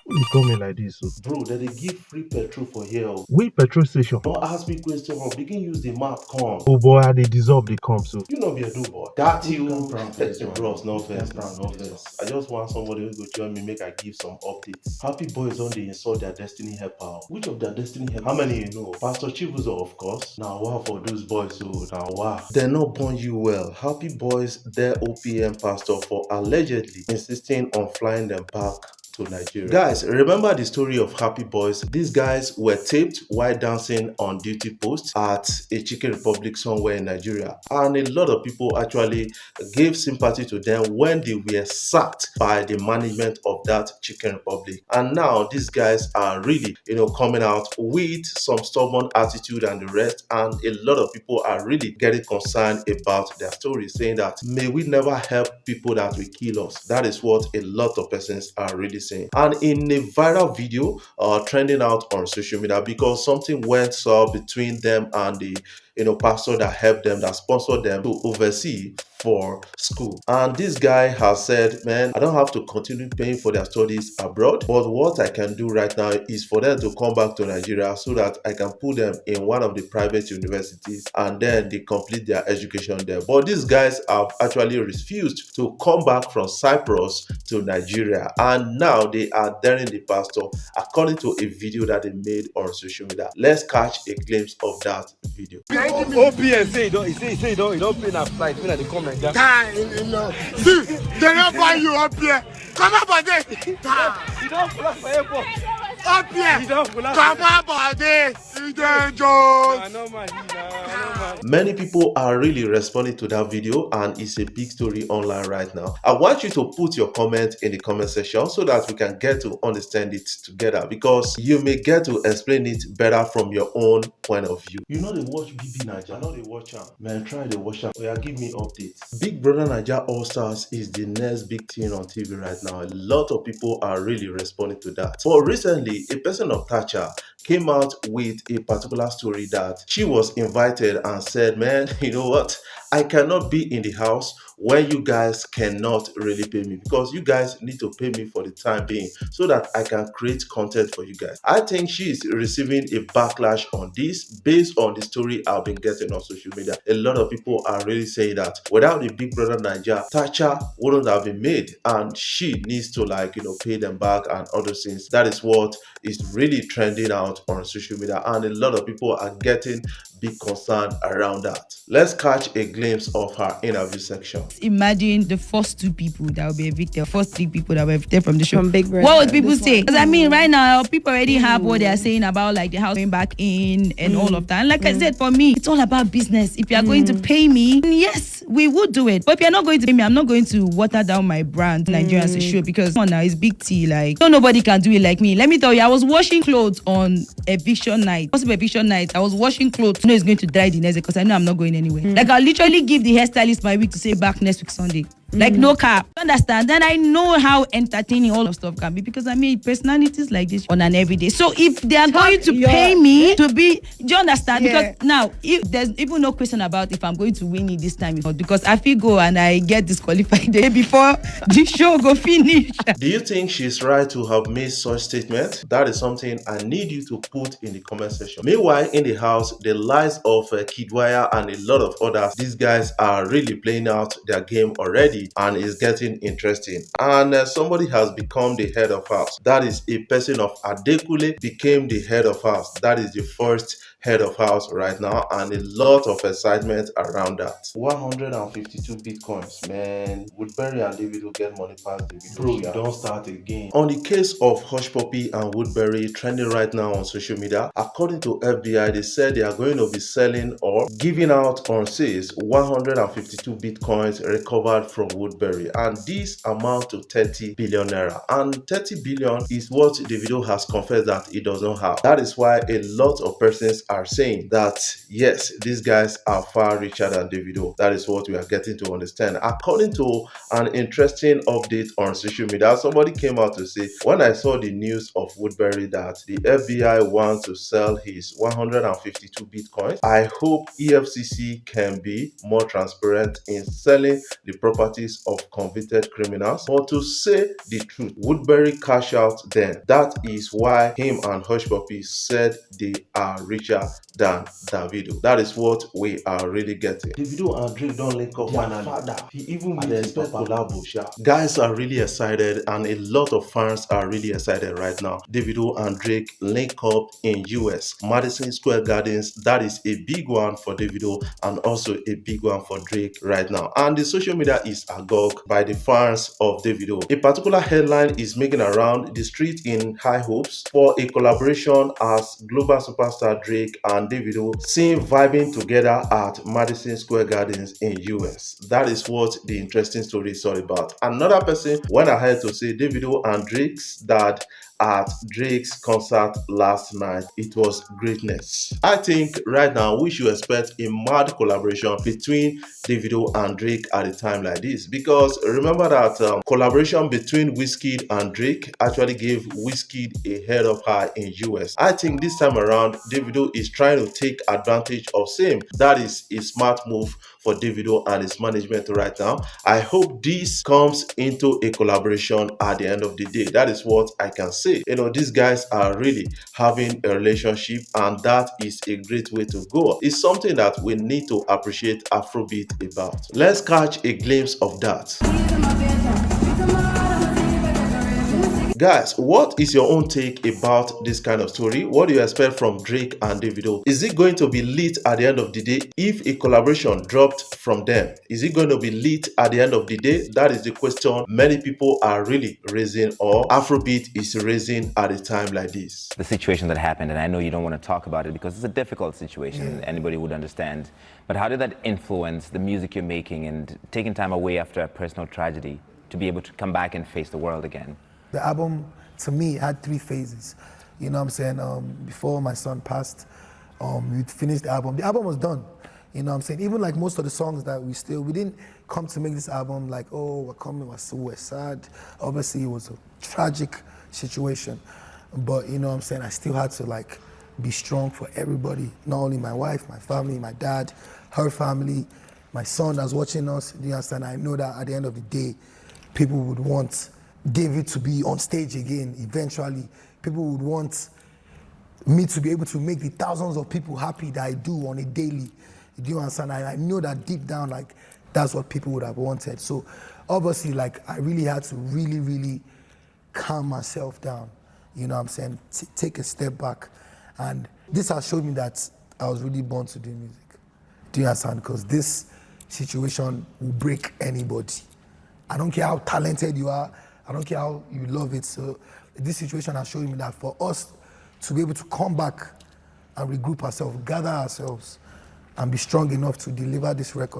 You call me like this, so. Bro, that they give free petrol for here. We petrol station. Don't ask me question, begin use the map come. Oh boy, I they dissolve they come so. You know be a do boy. That Who you, can prank this one? bros, no Who can offense, prank no this offense. I just want somebody who go join me, make I give some updates. Happie Boyz on the insult their destiny helper. Which of their destiny helper? How many you know? Pastor Chibuzo, of course. Now wow for those boys, so now wow. They not born you well. Happie Boyz, their OPM pastor for allegedly insisting on flying them back to Nigeria. Guys, remember the story of Happie Boyz? These guys were taped while dancing on duty post at a Chicken Republic somewhere in Nigeria. And a lot of people actually gave sympathy to them when they were sacked by the management of that Chicken Republic. And now these guys are really, coming out with some stubborn attitude and the rest. And a lot of people are really getting concerned about their story, saying that may we never help people that will kill us. That is what a lot of persons are really saying. And in a viral video trending out on social media, because something went south between them and the pastor that helped them, that sponsored them to oversee for school. And this guy has said, man, I don't have to continue paying for their studies abroad, but what I can do right now is for them to come back to Nigeria so that I can put them in one of the private universities and then they complete their education there. But these guys have actually refused to come back from Cyprus to Nigeria, and now they are daring the pastor according to a video that they made on social media. Let's catch a glimpse of that video. OPS say you don't pay na flight when they come like that. See, they don't buy you up here. Come up on this. You don't fly for airport. Up here. You don't fly. Come up on this. You don't joke. Nah, no man, no man. Many people are really responding to that video, and it's a big story online right now. I want you to put your comment in the comment section so that we can get to understand it together, because you may get to explain it better from your own point of view. You know they watch BB Naija. I know they watch am. Man, try to watch am. Oya, give me updates. Big Brother Naija All Stars is the next big thing on TV right now. A lot of people are really responding to that. But recently, a person of Thatcher came out with a particular story that she was invited and said, man, you know what? I cannot be in the house when you guys cannot really pay me, because you guys need to pay me for the time being so that I can create content for you guys. I think she's receiving a backlash on this based on the story I've been getting on social media. A lot of people are really saying that without the Big Brother Naija, Thatcher wouldn't have been made, and she needs to pay them back and other things. That is what is really trending out on social media, and a lot of people are getting big concern around that. Let's catch a glimpse of her interview section. Imagine the first two people that will be evicted, first three people that were evicted from the show. From Big Brother. What would people say? Because I mean, right now, people already have what they are saying about the house going back in and all of that. And like I said, for me, it's all about business. If you are going to pay me, yes, we would do it. But if you're not going to pay me, I'm not going to water down my brand, Nigeria as a show, because come on now, it's big T. Nobody can do it like me. Let me tell you, I was washing clothes on eviction night. Possible eviction night. I was washing clothes. I know it's going to dry the next day because I know I'm not going anywhere. I'll literally give the hairstylist my week to say back next week Sunday. No cap. Understand? Then I know how entertaining all of stuff can be, because I mean personalities like this on an everyday. So if they are going to pay me to be, do you understand? Yeah. Because now if there's even no question about if I'm going to win it this time, because I feel go and I get disqualified the day before the show go finish. Do you think she's right to have made such statement? That is something I need you to put in the comment section. Meanwhile, in the house, the lies of Kidwaya and a lot of others, these guys are really playing out their game already, and it's getting interesting. And somebody has become the head of house. That is a person of Adeleke became the head of house. That is the first head of house right now, and a lot of excitement around that. 152 bitcoins, man. Woodbury and Davido get money past Davido. Bro, you don't start again. On the case of Hushpuppi and Woodbury trending right now on social media, according to FBI, they said they are going to be selling or giving out on sales 152 bitcoins recovered from Woodbury, and this amount to 30 billion naira. And 30 billion is what Davido has confessed that he doesn't have. That is why a lot of persons are saying that yes, these guys are far richer than Davido. That is what we are getting to understand. According to an interesting update on social media, somebody came out to say, when I saw the news of Woodbury that the FBI wants to sell his 152 bitcoins, I hope EFCC can be more transparent in selling the properties of convicted criminals. But to say the truth, Woodbury cash out then. That is why him and Hushpuppi said they are richer than Davido. That is what we are really getting. Davido and Drake don't link up finally. Father, he even with expect collabo. Guys are really excited, and a lot of fans are really excited right now. Davido and Drake link up in US, Madison Square Gardens. That is a big one for Davido and also a big one for Drake right now. And the social media is agog by the fans of Davido. A particular headline is making around the street in high hopes for a collaboration as global superstar Drake and Davido seen vibing together at Madison Square Gardens in US. That is what the interesting story is all about. Another person went ahead to say Davido and Drake's dad at Drake's concert last night. It was greatness. I think right now we should expect a mad collaboration between Davido and Drake at a time like this, because remember that collaboration between Wizkid and Drake actually gave Wizkid a head of high in US. I think this time around Davido is trying to take advantage of same. That is a smart move for Davido and his management right now. I hope this comes into a collaboration at the end of the day. That is what I can say. You know, these guys are really having a relationship, and that is a great way to go. It's something that we need to appreciate Afrobeat about. Let's catch a glimpse of that. Guys, what is your own take about this kind of story? What do you expect from Drake and Davido? Is it going to be lit at the end of the day if a collaboration dropped from them? Is it going to be lit at the end of the day? That is the question many people are really raising, or Afrobeat is raising at a time like this. The situation that happened, and I know you don't want to talk about it because it's a difficult situation, anybody would understand. But how did that influence the music you're making and taking time away after a personal tragedy to be able to come back and face the world again? The album, to me, had 3 phases. You know what I'm saying? Before my son passed, we finished the album. The album was done. You know what I'm saying? Even like most of the songs that we didn't come to make this album like, oh, we're coming, we're sad. Obviously, it was a tragic situation. But, you know what I'm saying? I still had to like be strong for everybody. Not only my wife, my family, my dad, her family, my son that's watching us. You understand? I know that at the end of the day, people would want David to be on stage again eventually. People would want me to be able to make the thousands of people happy that I do on a daily. Do you understand? I know that deep down, like, that's what people would have wanted. So obviously, like, I really had to really calm myself down. You know what I'm saying? Take a step back. And this has showed me that I was really born to do music. Do you understand? Because this situation will break anybody. I don't care how talented you are. I don't care how you love it. So this situation has shown me that for us to be able to come back and regroup ourselves, gather ourselves, and be strong enough to deliver this record,